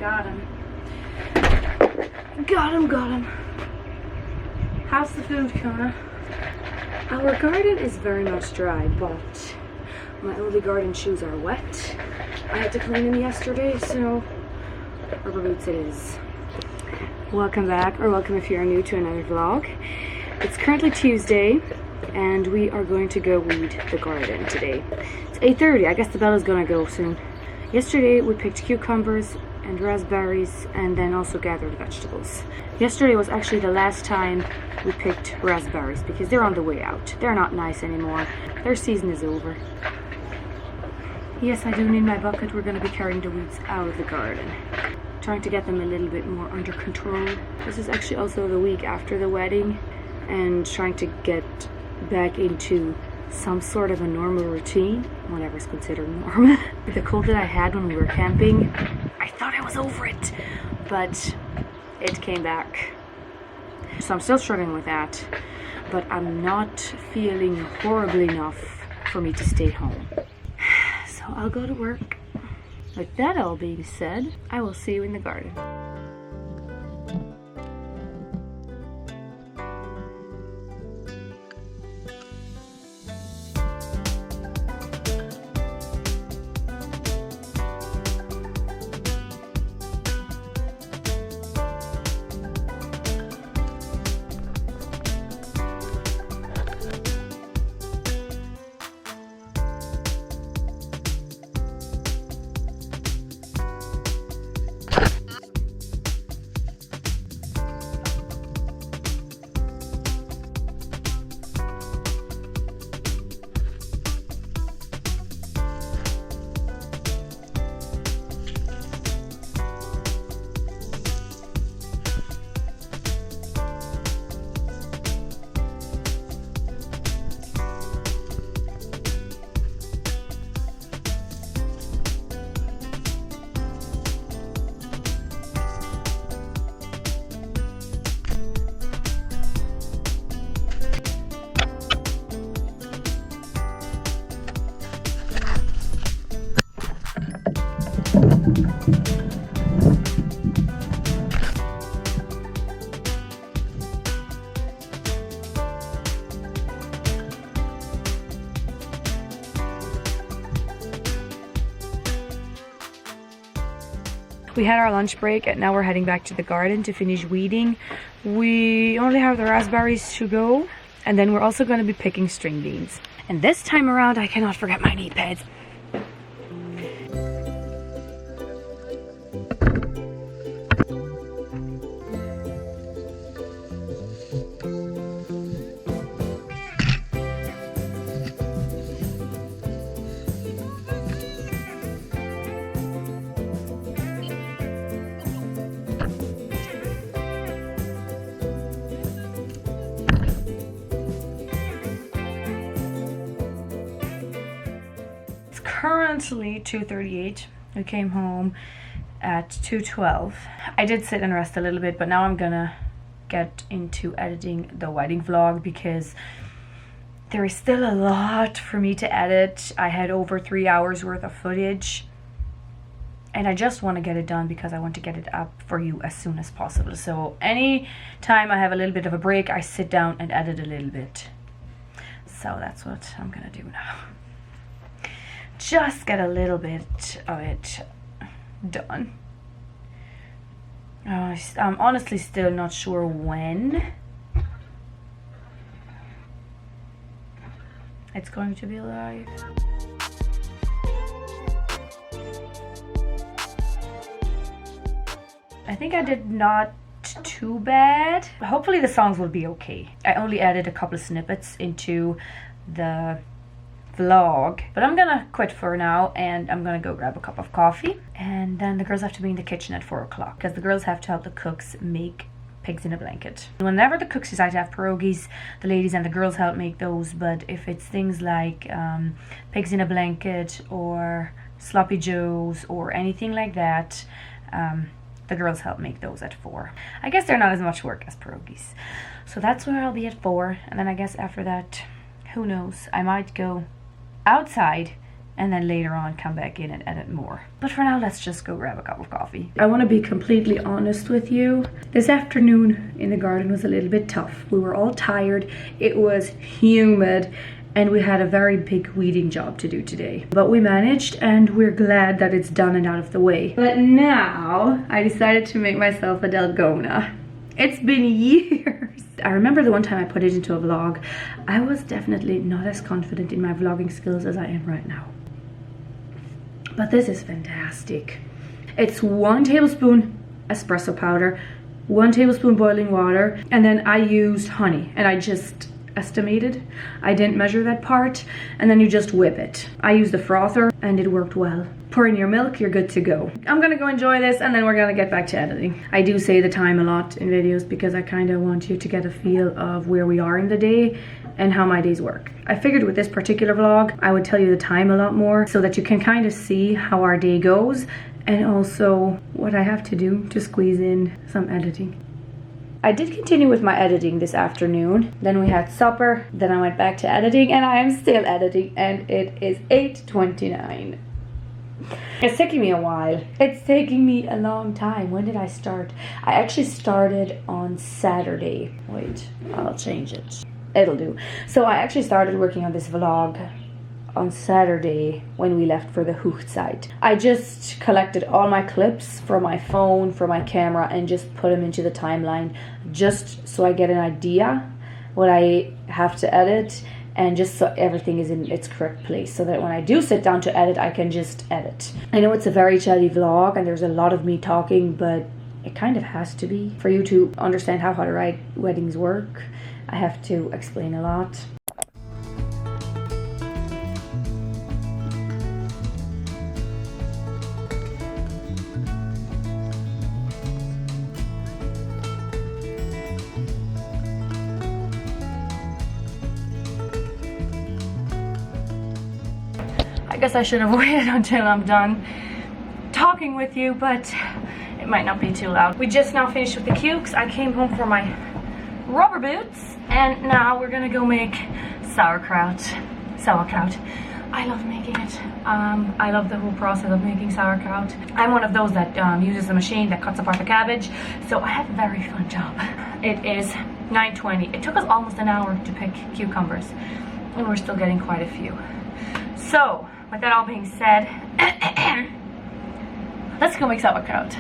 Got him. Got him. How's the food, Kona? Our garden is very much dry, but my only garden shoes are wet. I had to clean them yesterday, so rubber boots it is. Welcome back, or welcome if you're new to another vlog. It's currently Tuesday, and we are going to go weed the garden today. It's 8:30. I guess the bell is gonna go soon. Yesterday we picked cucumbers and raspberries, and then also gathered vegetables. Yesterday was actually the last time we picked raspberries because they're on the way out. They're not nice anymore. Their season is over. Yes, I do need my bucket. We're going to be carrying the weeds out of the garden, trying to get them a little bit more under control. This is actually also the week after the wedding, and trying to get back into some sort of a normal routine, whatever's considered normal. The cold that I had when we were camping, I thought I was over it, but it came back. So I'm still struggling with that, but I'm not feeling horribly enough for me to stay home. So I'll go to work. With that all being said, I will see you in the garden. We had our lunch break and now we're heading back to the garden to finish weeding. We only have the raspberries to go, and then we're also going to be picking string beans. And this time around I cannot forget my knee pads. Currently 2:38. We came home at 2:12. I did sit and rest a little bit, but now I'm gonna get into editing the wedding vlog because there is still a lot for me to edit. I had over 3 hours worth of footage, and I just want to get it done because I want to get it up for you as soon as possible. So any time I have a little bit of a break, I sit down and edit a little bit. So that's what I'm gonna do now. Just get a little bit of it done. I'm honestly still not sure when it's going to be live. I think I did not too bad. Hopefully the songs will be okay. I only added a couple of snippets into the vlog, but I'm gonna quit for now and I'm gonna go grab a cup of coffee, and then the girls have to be in the kitchen at 4 o'clock because the girls have to help the cooks make pigs in a blanket. Whenever the cooks decide to have pierogies, the ladies and the girls help make those, but if it's things like pigs in a blanket or sloppy joes or anything like that, the girls help make those at 4. I guess they're not as much work as pierogies. So that's where I'll be at 4, and then I guess after that, who knows, I might go outside and then later on come back in and edit more. But for now, let's just go grab a cup of coffee. I want to be completely honest with you. This afternoon in the garden was a little bit tough. We were all tired, it was humid, and we had a very big weeding job to do today. But we managed, and we're glad that it's done and out of the way. But now, I decided to make myself a dalgona. It's been years. I remember the one time I put it into a vlog, I was definitely not as confident in my vlogging skills as I am right now. But this is fantastic. It's 1 tablespoon espresso powder, 1 tablespoon boiling water, and then I used honey, and I just estimated. I didn't measure that part, and then you just whip it. I used the frother and it worked well. Pour in your milk, you're good to go. I'm gonna go enjoy this and then we're gonna get back to editing. I do say the time a lot in videos because I kind of want you to get a feel of where we are in the day and how my days work. I figured with this particular vlog, I would tell you the time a lot more so that you can kind of see how our day goes and also what I have to do to squeeze in some editing. I did continue with my editing this afternoon. Then we had supper, then I went back to editing, and I am still editing, and it is 8:29. It's taking me a while. It's taking me a long time. When did I start? I actually started on Saturday. Wait, I'll change it. It'll do. So I actually started working on this vlog on Saturday when we left for the Hochzeit. I just collected all my clips from my phone, from my camera, and just put them into the timeline just so I get an idea what I have to edit and just so everything is in its correct place so that when I do sit down to edit, I can just edit. I know it's a very chatty vlog and there's a lot of me talking, but it kind of has to be. For you to understand how to write weddings work, I have to explain a lot. I guess I should have waited until I'm done talking with you, but it might not be too loud. We just now finished with the cukes. I came home for my rubber boots, and now we're gonna go make sauerkraut. I love making it. I love the whole process of making sauerkraut. I'm one of those that uses a machine that cuts apart the cabbage, so I have a very fun job. It is 9:20. It took us almost an hour to pick cucumbers, and we're still getting quite a few. So, with that all being said, let's go make sauerkraut.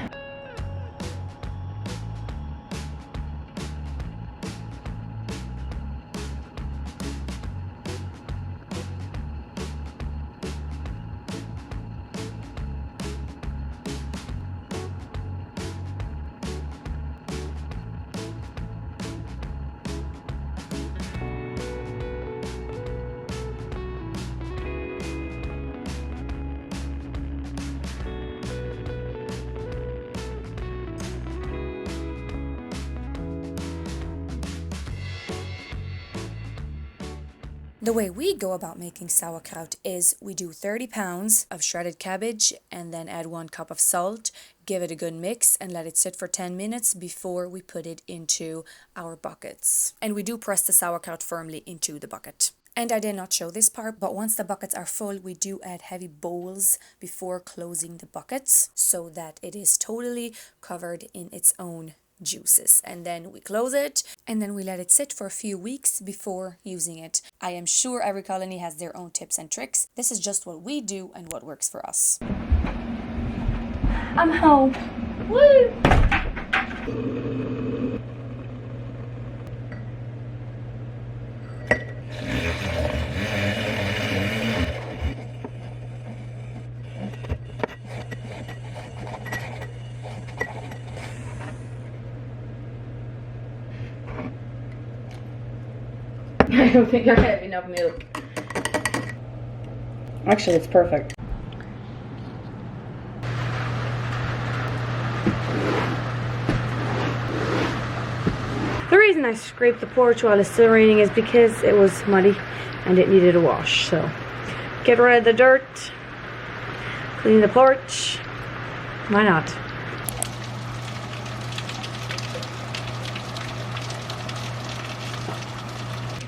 The way we go about making sauerkraut is we do 30 pounds of shredded cabbage and then add 1 cup of salt, give it a good mix and let it sit for 10 minutes before we put it into our buckets. And we do press the sauerkraut firmly into the bucket. And I did not show this part, but once the buckets are full, we do add heavy bowls before closing the buckets so that it is totally covered in its own juices. And then we close it and then we let it sit for a few weeks before using it. I am sure every colony has their own tips and tricks. This is just what we do and what works for us. I'm home. Woo! I don't think I have enough milk. Actually, it's perfect. The reason I scraped the porch while it's still raining is because it was muddy and it needed a wash. So, get rid of the dirt, clean the porch. Why not?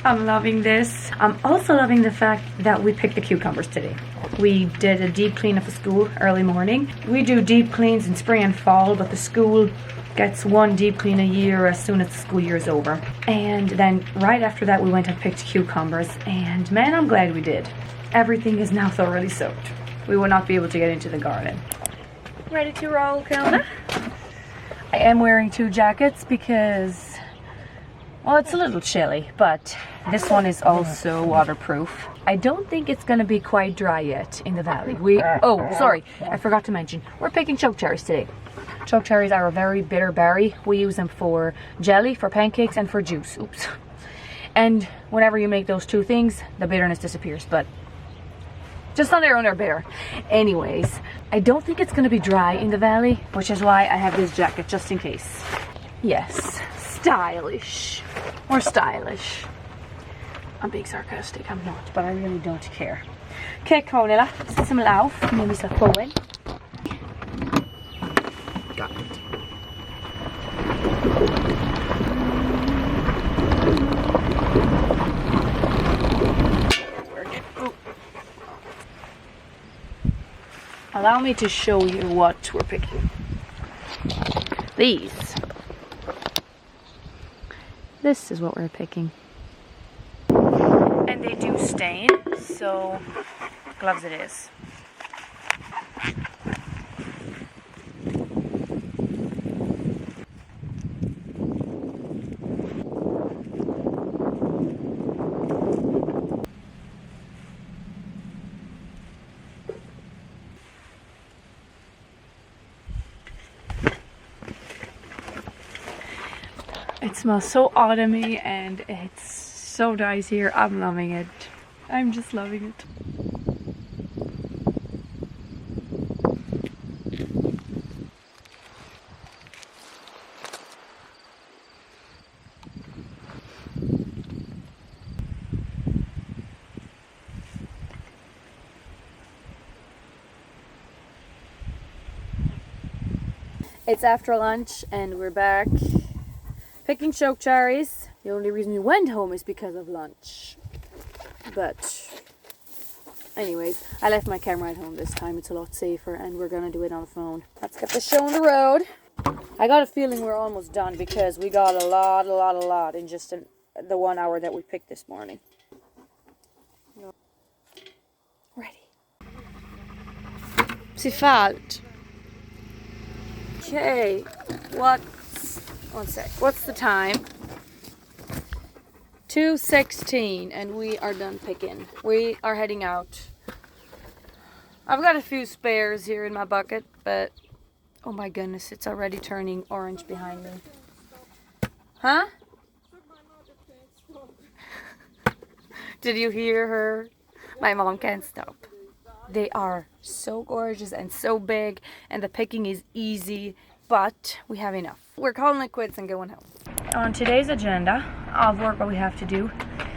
I'm loving this. I'm also loving the fact that we picked the cucumbers today. We did a deep clean of the school early morning. We do deep cleans in spring and fall, but the school gets one deep clean a year as soon as the school year is over. And then right after that we went and picked cucumbers, and man, I'm glad we did. Everything is now thoroughly soaked. We will not be able to get into the garden. Ready to roll, Kilda? I am wearing 2 jackets because, well, it's a little chilly, but this one is also waterproof. I don't think it's gonna be quite dry yet in the valley. Oh, sorry, I forgot to mention, we're picking choke cherries today. Choke cherries are a very bitter berry. We use them for jelly, for pancakes, and for juice. Oops. And whenever you make those 2 things, the bitterness disappears, but just on their own they're bitter. Anyways, I don't think it's gonna be dry in the valley, which is why I have this jacket, just in case. Yes, stylish. We're stylish. I'm being sarcastic, I'm not, but I really don't care. Okay, Cornelia, this is some lauf, maybe some fowen. Got it. Allow me to show you what we're picking. These. This is what we're picking. And they do stain, so gloves it is. It smells so autumny and it's so nice here. I'm loving it. I'm just loving it. It's after lunch and we're back picking choke cherries. The only reason we went home is because of lunch. But anyways, I left my camera at home this time. It's a lot safer and we're gonna do it on the phone. Let's get this show on the road. I got a feeling we're almost done because we got a lot in just the 1 hour that we picked this morning. Ready. Si falt. Okay, one sec. What's the time? 2:16 and we are done picking. We are heading out. I've got a few spares here in my bucket, but oh my goodness, it's already turning orange behind me. Huh? Did you hear her? My mom can't stop. They are so gorgeous and so big, and the picking is easy, but we have enough. We're calling it quits and going home. On today's agenda of work, what we have to do: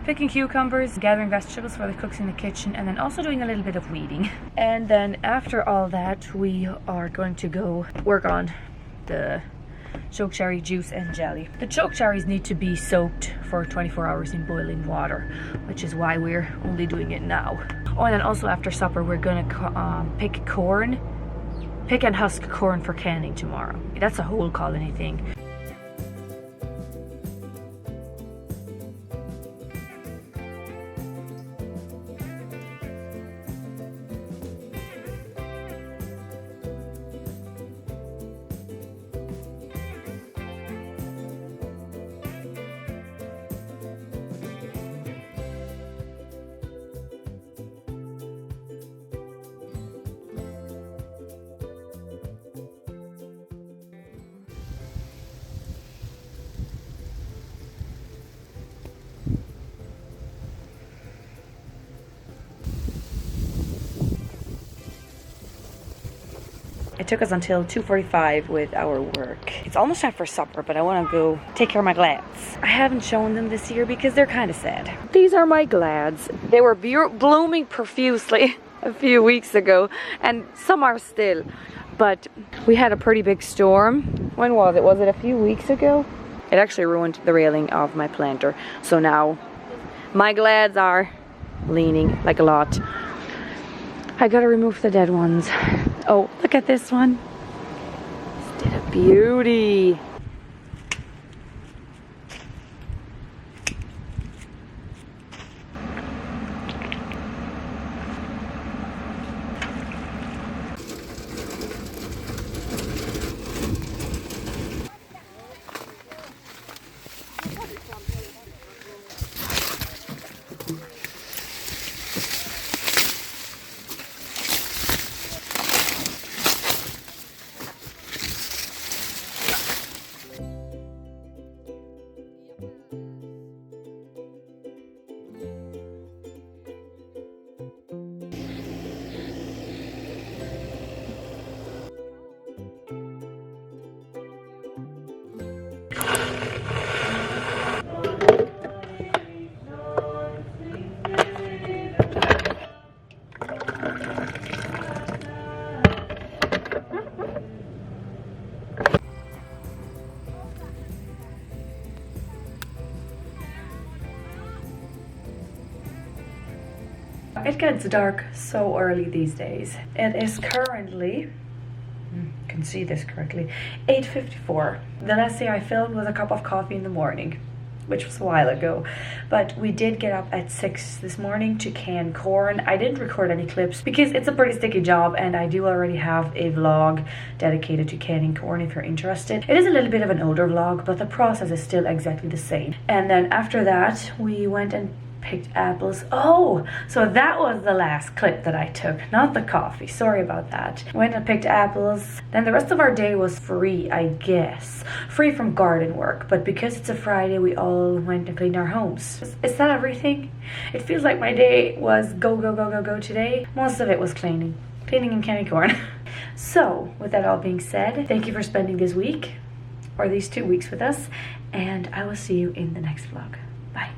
picking cucumbers, gathering vegetables for the cooks in the kitchen, and then also doing a little bit of weeding. And then after all that, we are going to go work on the choke cherry juice and jelly. The choke cherries need to be soaked for 24 hours in boiling water, which is why we're only doing it now. Oh, and then also after supper, we're gonna pick and husk corn for canning tomorrow. That's a whole colony thing. It took us until 2:45 with our work. It's almost time for supper, but I want to go take care of my glads. I haven't shown them this year because they're kind of sad. These are my glads. They were blooming profusely a few weeks ago, and some are still. But we had a pretty big storm. When was it? Was it a few weeks ago? It actually ruined the railing of my planter. So now my glads are leaning like a lot. I gotta remove the dead ones. Oh, look at this one. It's a beauty. It gets dark so early these days. It is currently, can see this correctly, 8:54. The last thing I filmed was a cup of coffee in the morning, which was a while ago. But we did get up at 6 this morning to can corn. I didn't record any clips because it's a pretty sticky job, and I do already have a vlog dedicated to canning corn if you're interested. It is a little bit of an older vlog, but the process is still exactly the same. And then after that, we went and picked apples. Oh, so that was the last clip that I took, not the coffee. Sorry about that. Went and picked apples. Then the rest of our day was free, I guess. Free from garden work, but because it's a Friday, we all went and cleaned our homes. Is that everything? It feels like my day was go, go, go, go, go today. Most of it was cleaning and canning corn. So, with that all being said, thank you for spending this week, or these 2 weeks with us, and I will see you in the next vlog. Bye.